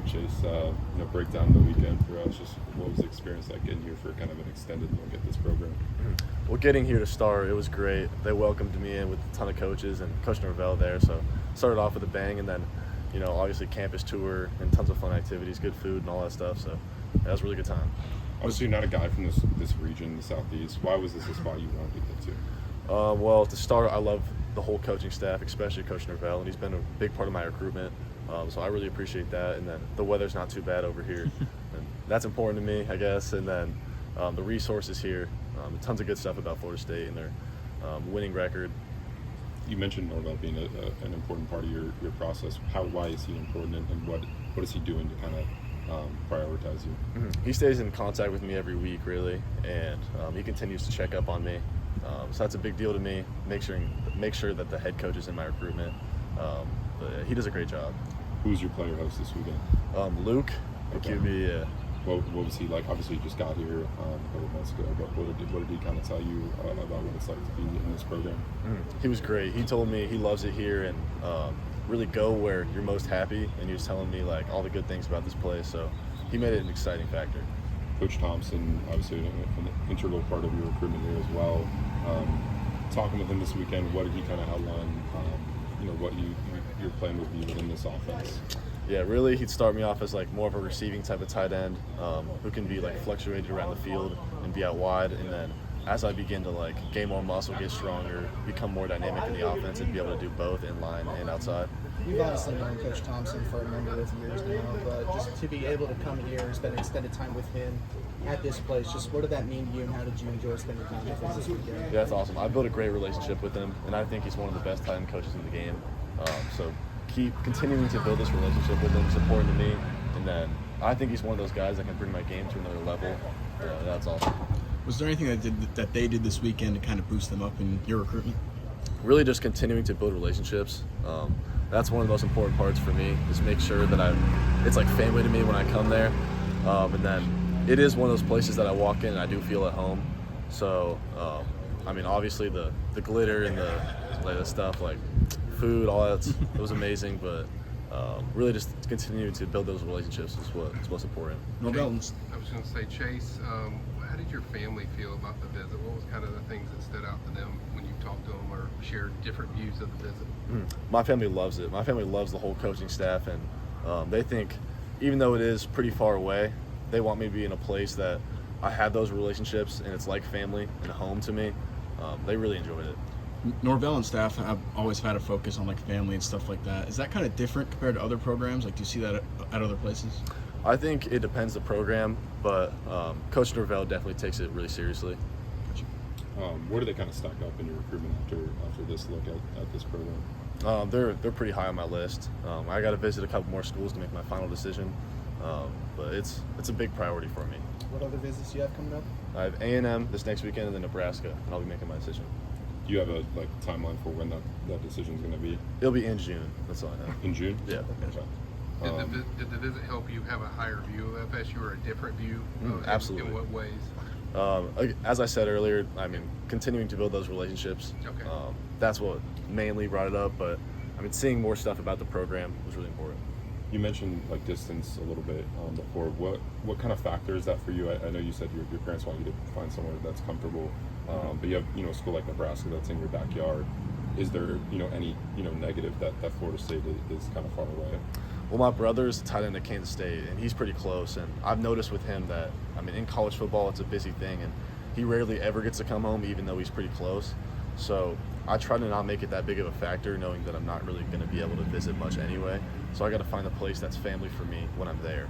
Chase, break down the weekend for us. Just what was the experience like getting here for kind of an extended look at this program? Well, getting here to start, it was great. They welcomed me in with a ton of coaches and Coach Norvell there. So started off with a bang, and then, obviously campus tour and tons of fun activities, good food and all that stuff. So that was a really good time. Obviously, you're not a guy from this region, the Southeast. Why was this a spot you wanted to get to? Well, to start, I love the whole coaching staff, especially Coach Norvell, and he's been a big part of my recruitment. So I really appreciate that. And then the weather's not too bad over here. And that's important to me, I guess. And then the resources here, tons of good stuff about Florida State and their winning record. You mentioned Norvell being an important part of your process. Why is he important, and what is he doing to kind of prioritize you? He stays in contact with me every week, really, and he continues to check up on me. So that's a big deal to me. Make sure that the head coach is in my recruitment. But he does a great job. Who's your player host this weekend? Luke, the QB. Yeah. What was he like? Obviously, he just got here a couple months ago, but what did he kind of tell you about what it's like to be in this program? He was great. He told me he loves it here, and really go where you're most happy, and he was telling me like all the good things about this place. So he made it an exciting factor. Coach Thompson, obviously an integral part of your recruitment here as well. Talking with him this weekend, what did he kind of outline? What your plan would be within this offense? Yeah, really, he'd start me off as like more of a receiving type of tight end, who can be like fluctuated around the field and be out wide. And then as I begin to like gain more muscle, get stronger, become more dynamic in the offense, and be able to do both in line and outside. You've obviously known Coach Thompson for a number of years now, but just to be able to come here and spend extended time with him at this place, just what did that mean to you, and how did you enjoy spending time with him this weekend? Yeah, that's awesome. I built a great relationship with him, and I think he's one of the best tight end coaches in the game. So keep continuing to build this relationship with him is important to me, and then I think he's one of those guys that can bring my game to another level. That's awesome. Was there anything that they did this weekend to kind of boost them up in your recruitment? Really just continuing to build relationships. That's one of the most important parts for me, is make sure that it's like family to me when I come there. And then it is one of those places that I walk in and I do feel at home. So, obviously the glitter and the stuff, like food, all that, it was amazing, but really just continue to build those relationships is what's important. Norvell. I was going to say, Chase, how did your family feel about the visit? What was kind of the things that stood out to them when you talked to them or shared different views of the visit? My family loves it. My family loves the whole coaching staff, and they think, even though it is pretty far away, they want me to be in a place that I had those relationships and it's like family and home to me. They really enjoyed it. Norvell and staff have always had a focus on like family and stuff like that. Is that kind of different compared to other programs? Like, do you see that at other places? I think it depends the program, but Coach Norvell definitely takes it really seriously. Where do they kind of stack up in your recruitment after this look at this program? They're pretty high on my list. I got to visit a couple more schools to make my final decision, but it's a big priority for me. What other visits do you have coming up? I have A&M this next weekend, and then Nebraska, and I'll be making my decision. Do you have a timeline for when that decision is going to be? It'll be in June. That's all I have. In June? Yeah. Okay. Did the visit help you have a higher view of FSU or a different view? Absolutely. In what ways? As I said earlier, continuing to build those relationships. Okay. That's what mainly brought it up, but seeing more stuff about the program was really important. You mentioned like distance a little bit before. What kind of factor is that for you? I know you said your parents want you to find somewhere that's comfortable, but you have a school like Nebraska that's in your backyard. Is there any negative that Florida State is kind of far away? Well, my brother's tight end at Kansas State, and he's pretty close. And I've noticed with him that in college football it's a busy thing, and he rarely ever gets to come home, even though he's pretty close. So I try to not make it that big of a factor, knowing that I'm not really going to be able to visit much anyway. So I got to find a place that's family for me when I'm there.